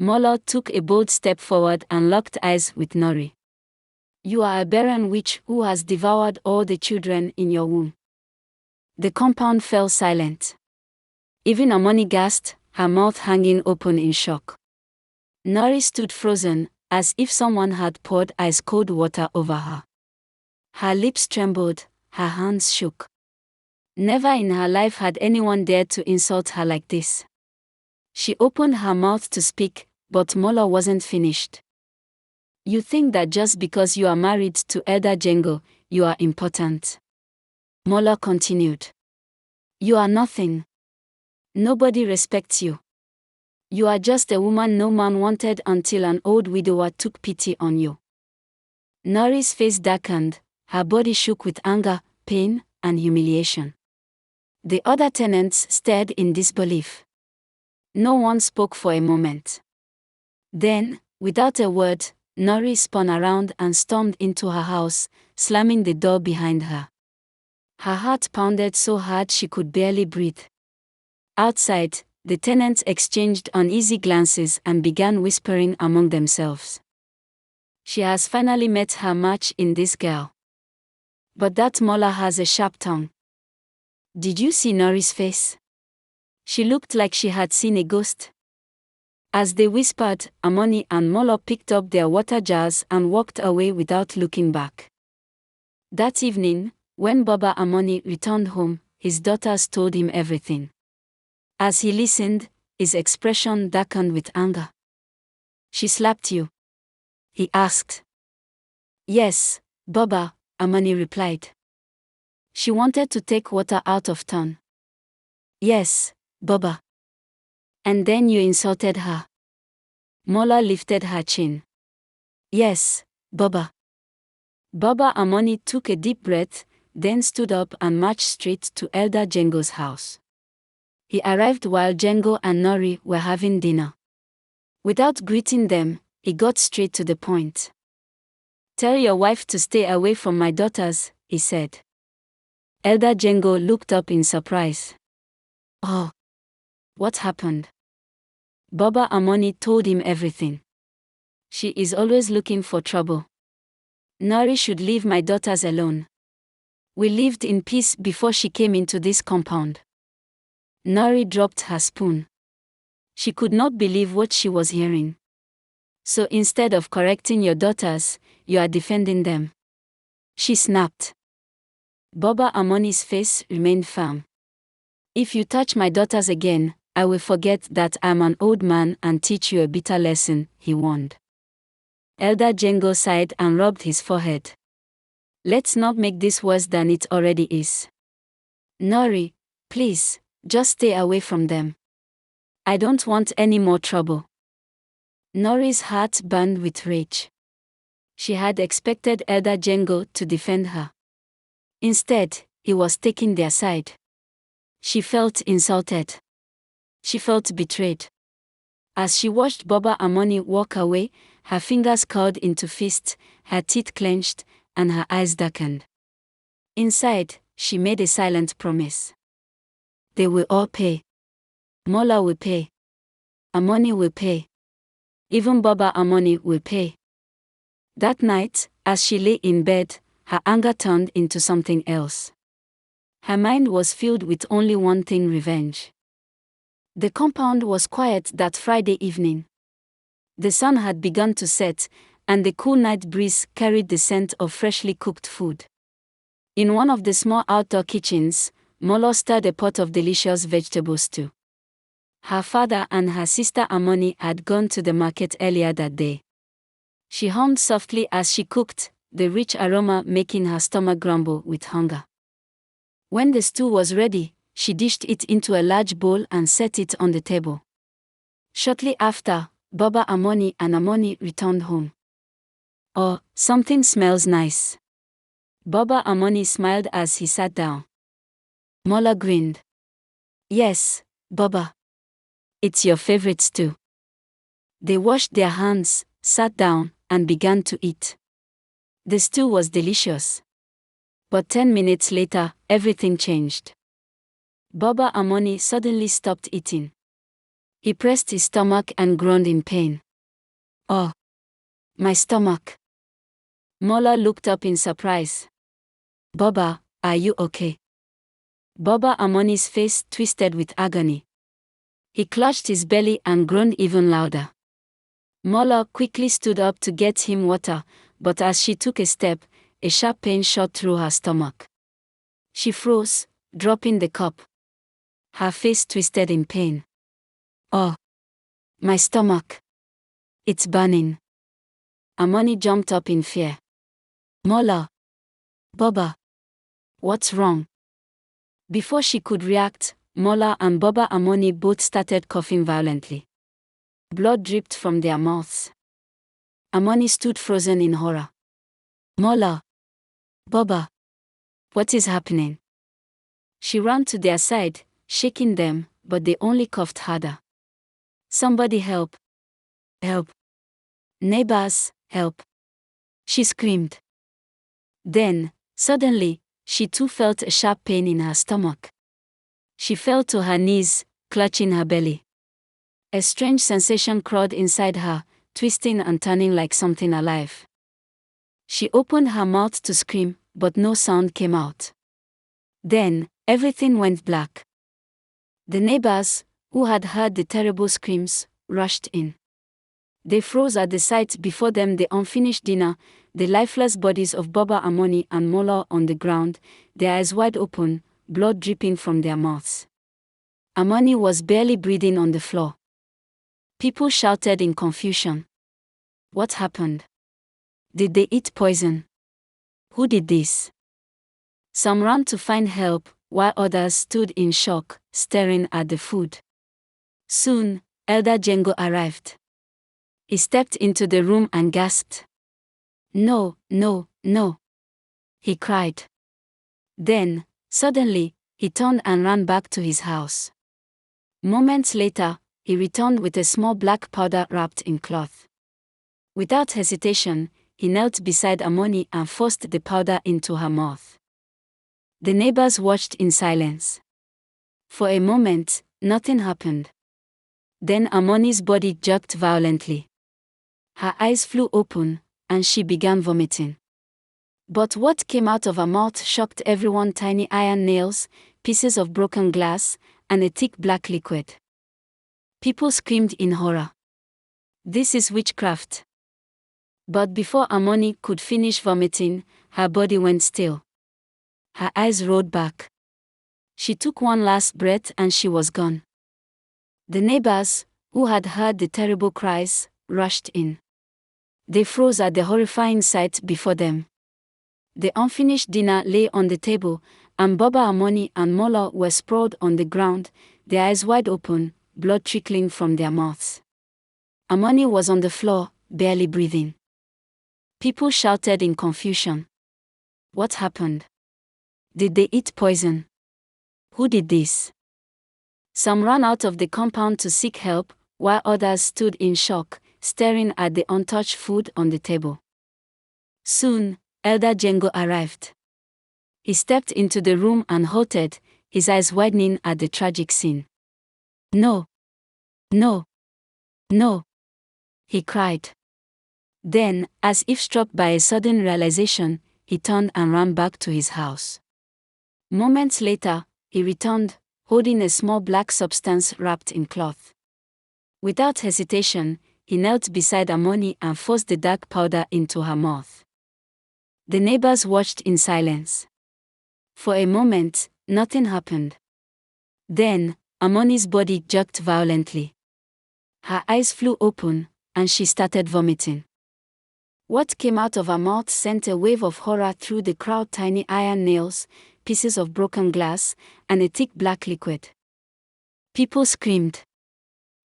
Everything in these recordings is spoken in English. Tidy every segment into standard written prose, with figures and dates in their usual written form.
Mola took a bold step forward and locked eyes with Nori. You are a barren witch who has devoured all the children in your womb. The compound fell silent. Even Amoni gasped, her mouth hanging open in shock. Nori stood frozen, as if someone had poured ice-cold water over her. Her lips trembled, her hands shook. Never in her life had anyone dared to insult her like this. She opened her mouth to speak, but Mola wasn't finished. You think that just because you are married to Elder Django, you are important. Mola continued. You are nothing. Nobody respects you. You are just a woman no man wanted until an old widower took pity on you. Nori's face darkened, her body shook with anger, pain, and humiliation. The other tenants stared in disbelief. No one spoke for a moment. Then, without a word, Nori spun around and stormed into her house, slamming the door behind her. Her heart pounded so hard she could barely breathe. Outside, the tenants exchanged uneasy glances and began whispering among themselves. She has finally met her match in this girl. But that Mola has a sharp tongue. Did you see Nori's face? She looked like she had seen a ghost. As they whispered, Amoni and Mola picked up their water jars and walked away without looking back. That evening, when Baba Amoni returned home, his daughters told him everything. As he listened, his expression darkened with anger. She slapped you? He asked. Yes, Baba, Amoni replied. She wanted to take water out of turn. Yes, Baba. And then you insulted her. Mola lifted her chin. Yes, Baba. Baba Amoni took a deep breath, then stood up and marched straight to Elder Django's house. He arrived while Django and Nori were having dinner. Without greeting them, he got straight to the point. Tell your wife to stay away from my daughters, he said. Elder Django looked up in surprise. Oh. What happened? Baba Amoni told him everything. She is always looking for trouble. Nori should leave my daughters alone. We lived in peace before she came into this compound. Nori dropped her spoon. She could not believe what she was hearing. So instead of correcting your daughters, you are defending them. She snapped. Baba Amoni's face remained firm. If you touch my daughters again, I will forget that I'm an old man and teach you a bitter lesson, he warned. Elder Django sighed and rubbed his forehead. Let's not make this worse than it already is. Nori, please, just stay away from them. I don't want any more trouble. Nori's heart burned with rage. She had expected Elder Django to defend her. Instead, he was taking their side. She felt insulted. She felt betrayed. As she watched Baba Amoni walk away, her fingers curled into fists, her teeth clenched, and her eyes darkened. Inside, she made a silent promise. They will all pay. Mola will pay. Amoni will pay. Even Baba Amoni will pay. That night, as she lay in bed, her anger turned into something else. Her mind was filled with only one thing: revenge. The compound was quiet that Friday evening. The sun had begun to set, and the cool night breeze carried the scent of freshly cooked food. In one of the small outdoor kitchens, Molo stirred a pot of delicious vegetable stew. Her father and her sister Amoni had gone to the market earlier that day. She hummed softly as she cooked, the rich aroma making her stomach grumble with hunger. When the stew was ready, she dished it into a large bowl and set it on the table. Shortly after, Baba Amoni and Amoni returned home. Oh, something smells nice. Baba Amoni smiled as he sat down. Mola grinned. Yes, Baba. It's your favorite stew. They washed their hands, sat down, and began to eat. The stew was delicious. But 10 minutes later, everything changed. Baba Amoni suddenly stopped eating. He pressed his stomach and groaned in pain. Oh, my stomach. Mola looked up in surprise. Baba, are you okay? Baba Amoni's face twisted with agony. He clutched his belly and groaned even louder. Mola quickly stood up to get him water, but as she took a step, a sharp pain shot through her stomach. She froze, dropping the cup. Her face twisted in pain. Oh, my stomach. It's burning. Amoni jumped up in fear. Mola. Baba. What's wrong? Before she could react, Mola and Baba Amoni both started coughing violently. Blood dripped from their mouths. Amoni stood frozen in horror. Mola. Baba. What is happening? She ran to their side, shaking them, but they only coughed harder. Somebody help. Help. Neighbors, help. She screamed. Then, suddenly, she too felt a sharp pain in her stomach. She fell to her knees, clutching her belly. A strange sensation crawled inside her, twisting and turning like something alive. She opened her mouth to scream, but no sound came out. Then, everything went black. The neighbors, who had heard the terrible screams, rushed in. They froze at the sight before them, the unfinished dinner, the lifeless bodies of Baba Amoni and Mola on the ground, their eyes wide open, blood dripping from their mouths. Amoni was barely breathing on the floor. People shouted in confusion. What happened? Did they eat poison? Who did this? Some ran to find help, while others stood in shock, staring at the food. Soon, Elder Django arrived. He stepped into the room and gasped. No, no, no. He cried. Then, suddenly, he turned and ran back to his house. Moments later, he returned with a small black powder wrapped in cloth. Without hesitation, he knelt beside Amoni and forced the powder into her mouth. The neighbors watched in silence. For a moment, nothing happened. Then Amoni's body jerked violently. Her eyes flew open, and she began vomiting. But what came out of her mouth shocked everyone: tiny iron nails, pieces of broken glass, and a thick black liquid. People screamed in horror. This is witchcraft. But before Amoni could finish vomiting, her body went still. Her eyes rolled back. She took one last breath and she was gone. The neighbors, who had heard the terrible cries, rushed in. They froze at the horrifying sight before them. The unfinished dinner lay on the table, and Baba Amoni and Mola were sprawled on the ground, their eyes wide open, blood trickling from their mouths. Amoni was on the floor, barely breathing. People shouted in confusion. What happened? Did they eat poison? Who did this? Some ran out of the compound to seek help, while others stood in shock, staring at the untouched food on the table. Soon, Elder Django arrived. He stepped into the room and halted, his eyes widening at the tragic scene. No! No! No! He cried. Then, as if struck by a sudden realization, he turned and ran back to his house. Moments later, he returned, holding a small black substance wrapped in cloth. Without hesitation, he knelt beside Amoni and forced the dark powder into her mouth. The neighbors watched in silence. For a moment, nothing happened. Then, Amoni's body jerked violently. Her eyes flew open, and she started vomiting. What came out of her mouth sent a wave of horror through the crowd: tiny iron nails, pieces of broken glass, and a thick black liquid. People screamed.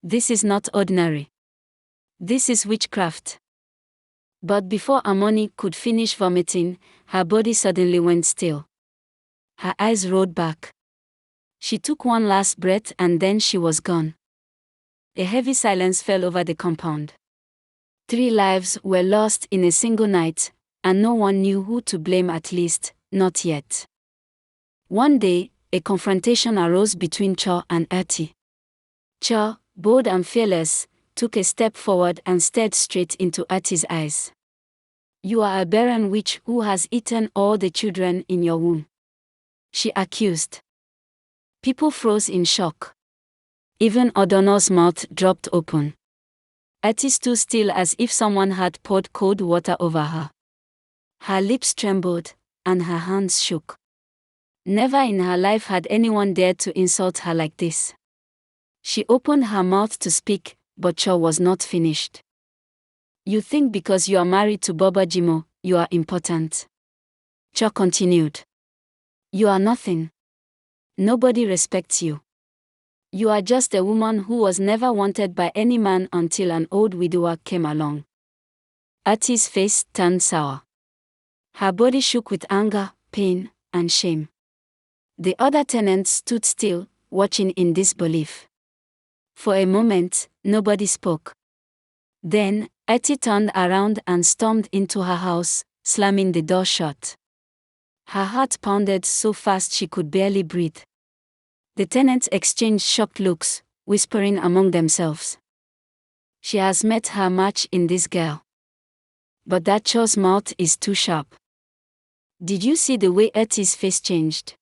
This is not ordinary. This is witchcraft. But before Amoni could finish vomiting, her body suddenly went still. Her eyes rolled back. She took one last breath and then she was gone. A heavy silence fell over the compound. 3 lives were lost in a single night, and no one knew who to blame, at least, not yet. One day, a confrontation arose between Cho and Ireti. Cho, bold and fearless, took a step forward and stared straight into Ati's eyes. "You are a barren witch who has eaten all the children in your womb," she accused. People froze in shock. Even Adanna's mouth dropped open. Ati stood still as if someone had poured cold water over her. Her lips trembled, and her hands shook. Never in her life had anyone dared to insult her like this. She opened her mouth to speak, but Cho was not finished. "You think because you are married to Baba Jimo, you are important," Cho continued. "You are nothing. Nobody respects you. You are just a woman who was never wanted by any man until an old widower came along." Ati's face turned sour. Her body shook with anger, pain, and shame. The other tenants stood still, watching in disbelief. For a moment, nobody spoke. Then, Ati turned around and stormed into her house, slamming the door shut. Her heart pounded so fast she could barely breathe. The tenants exchanged shocked looks, whispering among themselves. "She has met her match in this girl. But that Cho's mouth is too sharp." Did you see the way Ati's face changed?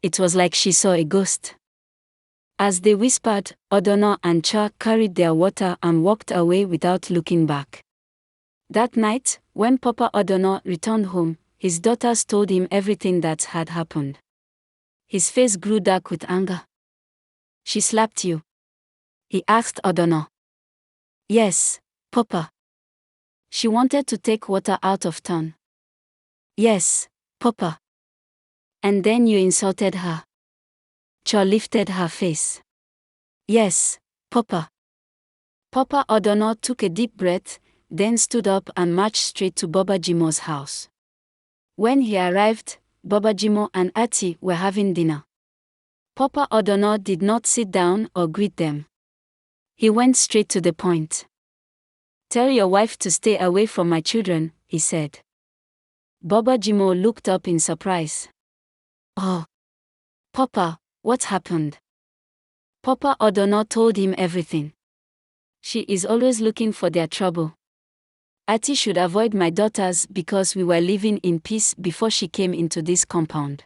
It was like she saw a ghost. As they whispered, Adanna and Cho carried their water and walked away without looking back. That night, when Papa Adanna returned home, his daughters told him everything that had happened. His face grew dark with anger. "She slapped you?" he asked Adanna. "Yes, Papa." "She wanted to take water out of turn?" "Yes, Papa." "And then you insulted her?" Cho lifted her face. "Yes, Papa." Papa Adanna took a deep breath, then stood up and marched straight to Baba Jimo's house. When he arrived, Baba Jimo and Ati were having dinner. Papa Adanna did not sit down or greet them. He went straight to the point. "Tell your wife to stay away from my children," he said. Baba Jimo looked up in surprise. "Oh, Papa, what happened?" Papa Adanna told him everything. "She is always looking for their trouble. Ati should avoid my daughters because we were living in peace before she came into this compound."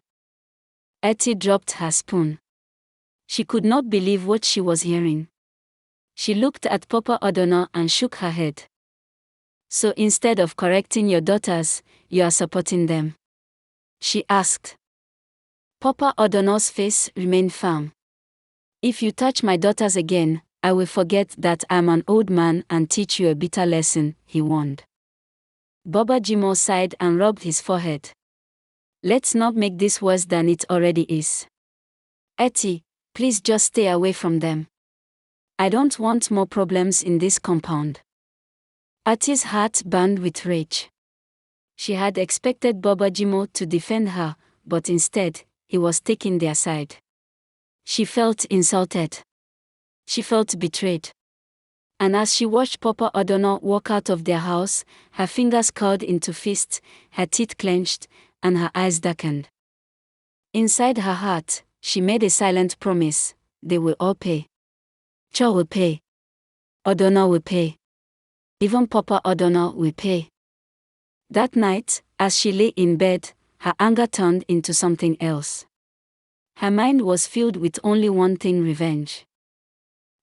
Ati dropped her spoon. She could not believe what she was hearing. She looked at Papa Adanna and shook her head. "So instead of correcting your daughters, you are supporting them?" she asked. Papa Adanna's face remained firm. "If you touch my daughters again, I will forget that I'm an old man and teach you a bitter lesson," he warned. Baba Jimo sighed and rubbed his forehead. "Let's not make this worse than it already is. Ati, please just stay away from them. I don't want more problems in this compound." Ati's heart burned with rage. She had expected Baba Jimo to defend her, but instead, he was taking their side. She felt insulted. She felt betrayed. And as she watched Papa Adanna walk out of their house, her fingers curled into fists, her teeth clenched, and her eyes darkened. Inside her heart, she made a silent promise: they will all pay. Cho will pay. Adanna will pay. Even Papa Adanna will pay. That night, as she lay in bed, her anger turned into something else. Her mind was filled with only one thing: revenge.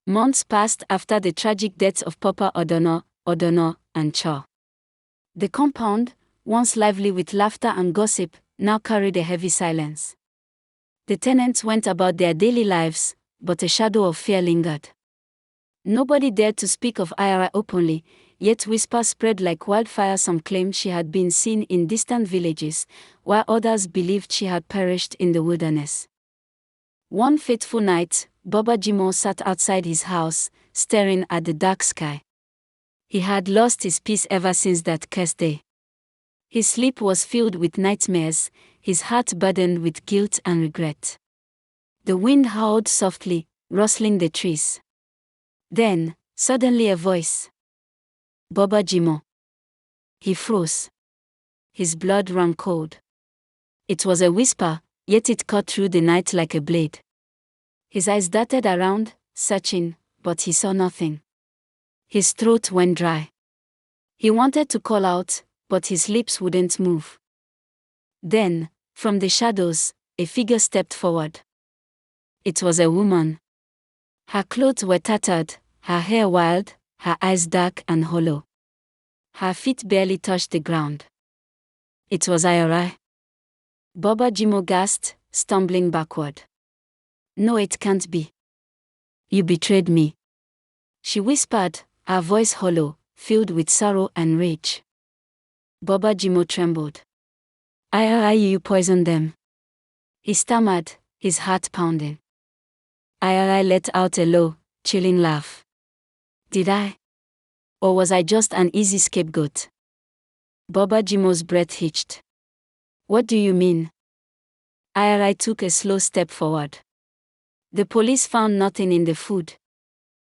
Months passed after the tragic deaths of Papa Adanna, and Cho. The compound, once lively with laughter and gossip, now carried a heavy silence. The tenants went about their daily lives, but a shadow of fear lingered. Nobody dared to speak of Ira openly, yet whispers spread like wildfire. Some claimed she had been seen in distant villages, while others believed she had perished in the wilderness. One fateful night, Baba Jimo sat outside his house, staring at the dark sky. He had lost his peace ever since that cursed day. His sleep was filled with nightmares, his heart burdened with guilt and regret. The wind howled softly, rustling the trees. Then, suddenly a voice. "Baba Jimo." He froze. His blood ran cold. It was a whisper, yet it cut through the night like a blade. His eyes darted around, searching, but he saw nothing. His throat went dry. He wanted to call out, but his lips wouldn't move. Then, from the shadows, a figure stepped forward. It was a woman. Her clothes were tattered, her hair wild, her eyes dark and hollow. Her feet barely touched the ground. It was Ireti. Baba Jimo gasped, stumbling backward. No, it can't be. You betrayed me. She whispered, her voice hollow, filled with sorrow and rage. Baba Jimo trembled. Ireti, you poisoned them. He stammered, his heart pounding. Ireti let out a low, chilling laugh. Did I? Or was I just an easy scapegoat? Baba Jimo's breath hitched. What do you mean? Ireti took a slow step forward. The police found nothing in the food.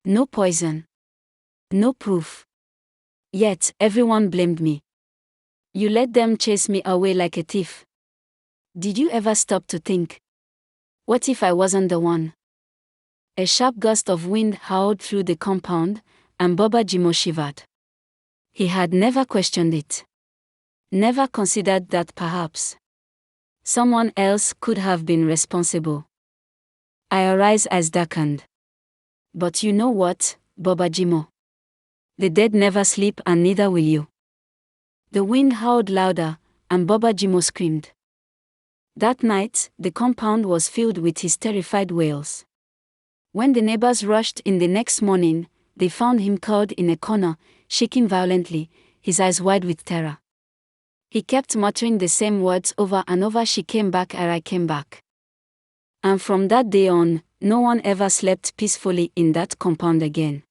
No poison. No proof. Yet, everyone blamed me. You let them chase me away like a thief. Did you ever stop to think? What if I wasn't the one? A sharp gust of wind howled through the compound, and Baba Jimo shivered. He had never questioned it. Never considered that perhaps someone else could have been responsible. Ireti's eyes darkened. But you know what, Baba Jimo? The dead never sleep, and neither will you. The wind howled louder, and Baba Jimo screamed. That night, the compound was filled with his terrified wails. When the neighbors rushed in the next morning, they found him curled in a corner, shaking violently, his eyes wide with terror. He kept muttering the same words over and over: she came back, Ireti came back. And from that day on, no one ever slept peacefully in that compound again.